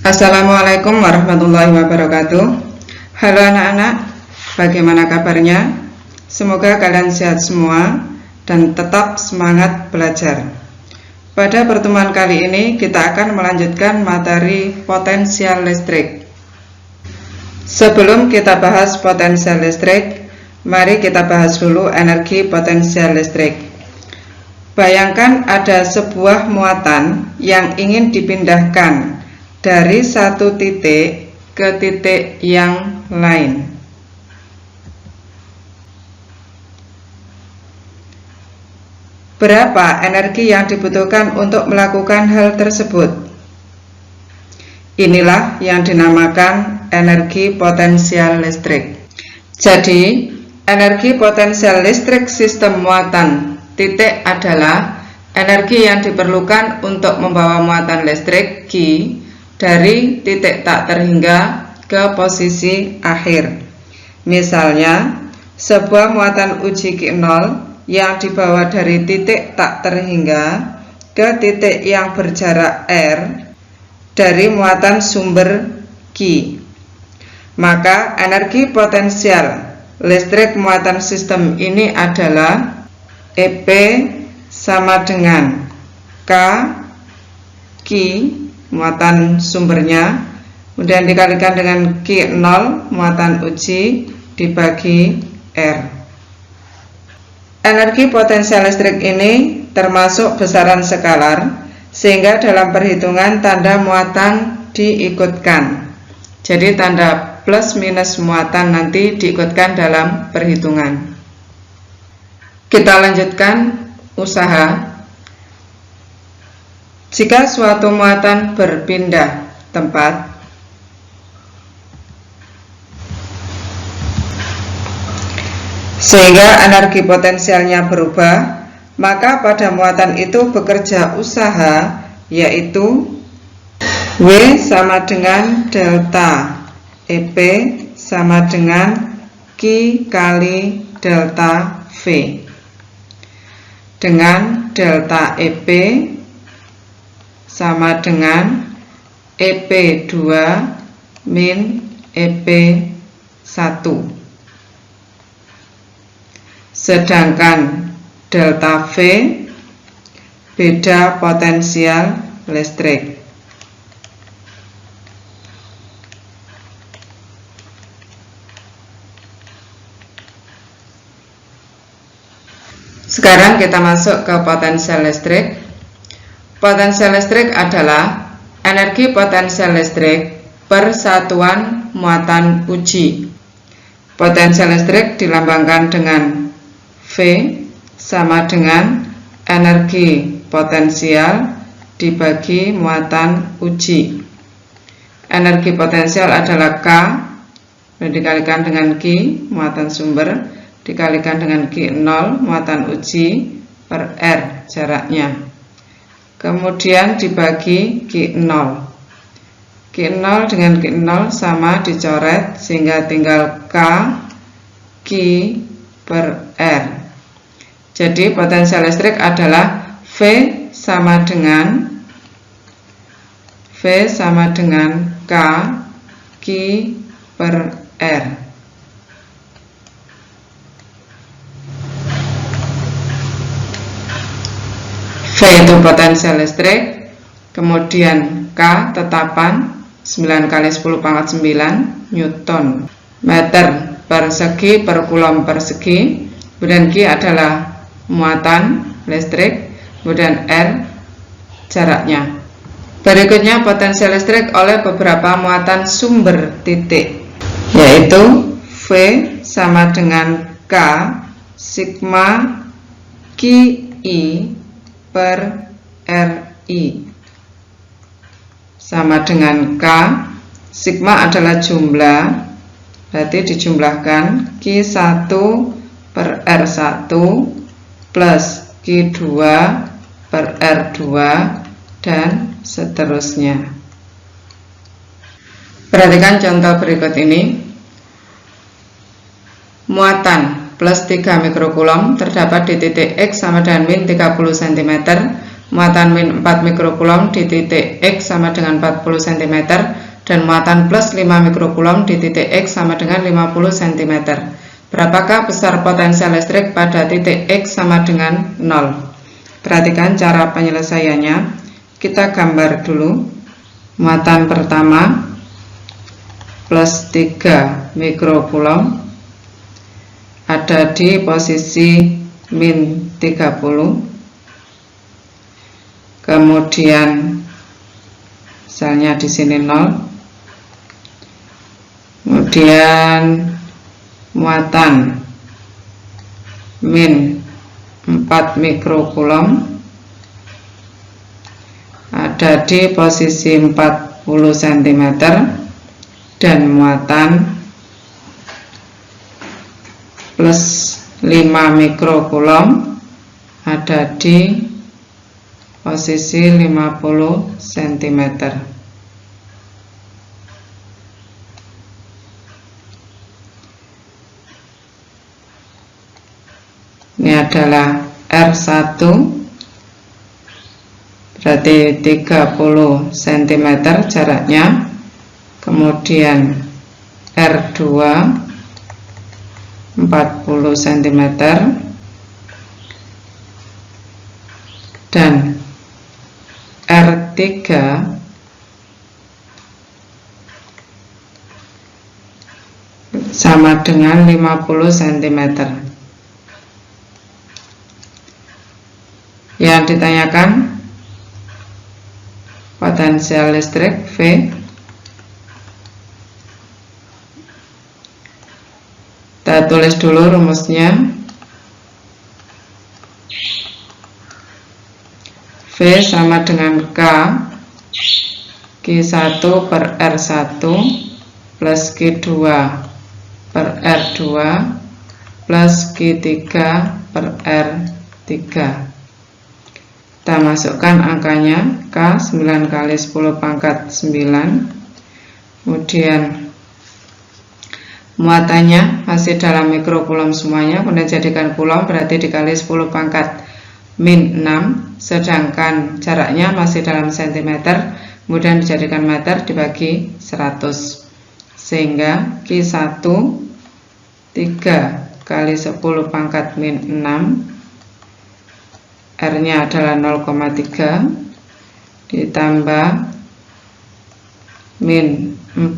Assalamualaikum warahmatullahi wabarakatuh. Halo anak-anak, bagaimana kabarnya? Semoga kalian sehat semua dan tetap semangat belajar. Pada pertemuan kali ini kita akan melanjutkan materi potensial listrik. Sebelum kita bahas potensial listrik, mari kita bahas dulu energi potensial listrik. Bayangkan ada sebuah muatan yang ingin dipindahkan dari satu titik ke titik yang lain. Berapa energi yang dibutuhkan untuk melakukan hal tersebut? Inilah yang dinamakan energi potensial listrik. Jadi, energi potensial listrik sistem muatan titik adalah energi yang diperlukan untuk membawa muatan listrik Q dari titik tak terhingga ke posisi akhir. Misalnya, sebuah muatan uji Q0 yang dibawa dari titik tak terhingga ke titik yang berjarak R dari muatan sumber Q. Maka energi potensial listrik muatan sistem ini adalah EP sama dengan K Q muatan sumbernya, kemudian dikalikan dengan Q0 muatan uji dibagi R. Energi potensial listrik ini termasuk besaran skalaar, sehingga dalam perhitungan tanda muatan diikutkan. Jadi tanda plus minus muatan nanti diikutkan dalam perhitungan. Kita lanjutkan usaha. Jika suatu muatan berpindah tempat, sehingga energi potensialnya berubah, maka pada muatan itu bekerja usaha, yaitu W sama dengan delta EP sama dengan Q kali delta V, dengan delta EP sama dengan EP2 min EP1. Sedangkan delta V beda potensial listrik. Sekarang kita masuk ke potensial listrik. Potensial listrik adalah energi potensial listrik per satuan muatan uji. Potensial listrik dilambangkan dengan V sama dengan energi potensial dibagi muatan uji. Energi potensial adalah K dikalikan dengan Q muatan sumber dikalikan dengan Q0 muatan uji per R jaraknya. Kemudian dibagi Q0. Q0 dengan Q0 sama dicoret sehingga tinggal K Q per R. Jadi potensial listrik adalah V sama dengan K Q per R. V itu potensial listrik, kemudian K tetapan 9 kali 10 pangkat 9 Newton meter persegi per coulomb persegi, kemudian Q adalah muatan listrik, kemudian R jaraknya. Berikutnya potensial listrik oleh beberapa muatan sumber titik, yaitu V sama dengan K sigma QI per RI sama dengan K. Sigma adalah jumlah, berarti dijumlahkan Q1 per R1 plus Q2 per R2 dan seterusnya. Perhatikan contoh berikut ini. Muatan plus 3 mikrocoulomb terdapat di titik X sama dengan min 30 cm muatan min 4 mikrokulom di titik X sama dengan 40 cm dan muatan plus 5 mikrokulom di titik X sama dengan 50 cm. Berapakah besar potensial listrik pada titik X sama dengan 0? Perhatikan cara penyelesaiannya. Kita gambar dulu. Muatan pertama plus 3 mikrokulom ada di posisi min 30. Kemudian misalnya di sini 0. Kemudian muatan min 4 mikrokulom ada di posisi 40 cm dan muatan plus 5 mikrokulom ada di posisi 50 cm. Ini adalah R1, berarti 30 cm jaraknya. Kemudian R2 40 cm dan R3 sama dengan 50 cm. Yang ditanyakan potensial listrik V. Kita tulis dulu rumusnya. V sama dengan Q1 per R1 plus Q2 per R2 plus Q3 per R3. Kita masukkan angkanya. K 9 kali 10 pangkat 9. Kemudian muatannya masih dalam mikrokulom semuanya. Kemudian jadikan kulom, berarti dikali 10 pangkat min 6, sedangkan jaraknya masih dalam cm, kemudian dijadikan meter dibagi 100, sehingga Q1 3 kali 10 pangkat min 6, R nya adalah 0,3 ditambah min 4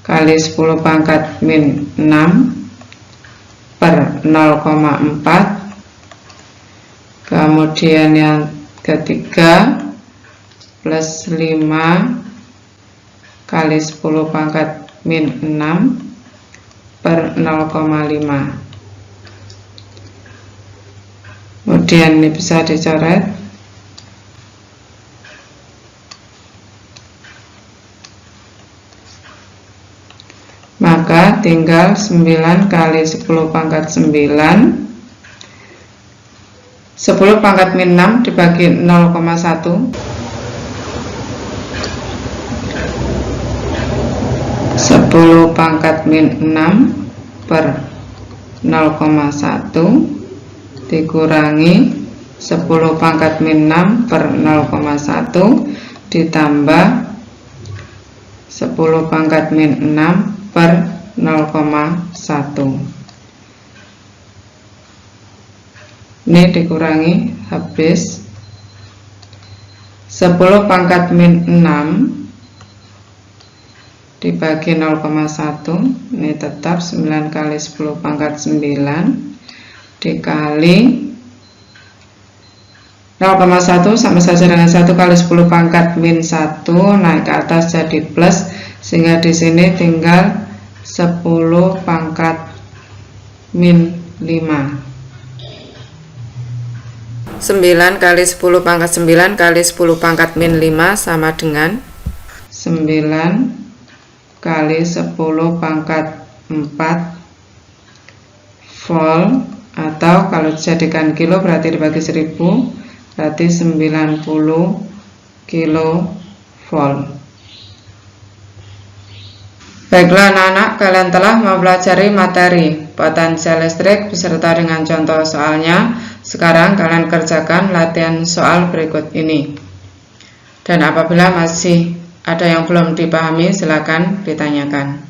kali 10 pangkat min 6 per 0,4. Kemudian yang ketiga plus 5 kali 10 pangkat min 6 per 0,5. Kemudian ini bisa dicoret. Maka tinggal 9 kali 10 pangkat 9, 10 pangkat min 6 dibagi 0,1, 10 pangkat min 6 per 0,1 dikurangi 10 pangkat min 6 per 0,1 ditambah 10 pangkat min 6 per 0,1. Ini dikurangi habis 10 pangkat min 6 dibagi 0,1, ini tetap 9 kali 10 pangkat 9 dikali 0,1 sama saja dengan 1 kali 10 pangkat min 1, naik ke atas jadi plus, sehingga di sini tinggal 10 pangkat min 5. 9 kali 10 pangkat 9 kali 10 pangkat min 5 sama dengan 9 kali 10 pangkat 4 volt, atau kalau dijadikan kilo berarti dibagi 1000, berarti 90 kilo volt. Baiklah anak-anak, kalian telah mempelajari materi potensial listrik beserta dengan contoh soalnya. Sekarang kalian kerjakan latihan soal berikut ini. Dan apabila masih ada yang belum dipahami, silakan ditanyakan.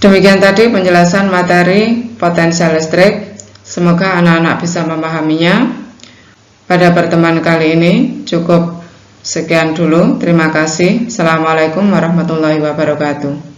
Demikian tadi penjelasan materi potensial listrik. Semoga anak-anak bisa memahaminya. Pada pertemuan kali ini cukup sekian dulu. Terima kasih. Assalamualaikum warahmatullahi wabarakatuh.